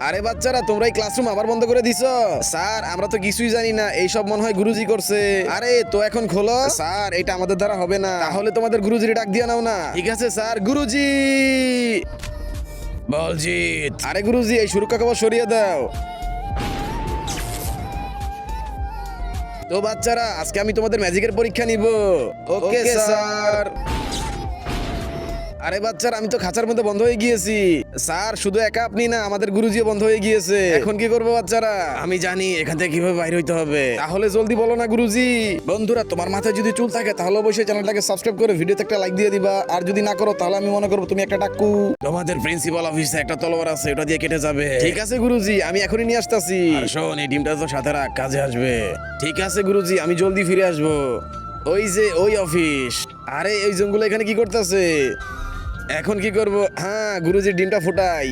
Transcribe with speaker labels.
Speaker 1: আরে বাচ্চারা, তোমরা এই ক্লাসরুম আবার বন্ধ করে দিছো? স্যার, আমরা তো কিছুই জানি না, এইসব মনে হয় গুরুজি করছে। আরে তো এখন খোলো। স্যার, এটা আমাদের দ্বারা হবে না। তাহলে তোমাদের গুরুজির ডাক দিয়ে নাও না। ঠিক আছে স্যার। গুরুজি বলজিৎ। আরে গুরুজি, এই সুরক্ষা কবচ সরিয়ে দাও। তো বাচ্চারা, আজকে আমি তোমাদের ম্যাজিকের পরীক্ষা নিব। Okay sir. আরে বাচ্চারা, আমি তো খাঁচার মধ্যে বন্ধ হয়ে গিয়েছি। স্যার, শুধু একা আপনি না, আমাদের গুরুজিও বন্ধ হয়ে গিয়েছে। এখন কি করবো বাচ্চারা? আমি জানি এখান থেকে কিভাবে বাইরে হইতে হবে। তাহলে জলদি বলো না গুরুজি। বন্ধুরা, তোমার মাথায় যদি চুল থাকে তাহলে অবশ্যই চ্যানেলটাকে সাবস্ক্রাইব করে ভিডিওতে একটা লাইক দিয়ে দিবা। আর যদি না করো তাহলে আমি মনে করবো তুমি একটা টাক্কু। তোমাদের প্রিন্সিপাল অফিসে একটা তলোয়ার আছে, ওটা দিয়ে কেটে যাবে। ঠিক আছে গুরুজি, আমি এখনই নিয়ে আসতেছি। আর শোন, এই ডিমটা তো সাথে রাখ, কাজে আসবে। ঠিক আছে গুরুজি, আমি জলদি ফিরে আসবো। ওই যে ওই অফিস। আরে এই জঙ্গলে এখানে কি করতেছে? এখন কি করব? হ্যাঁ, গুরুজির ডিমটা ফুটাই।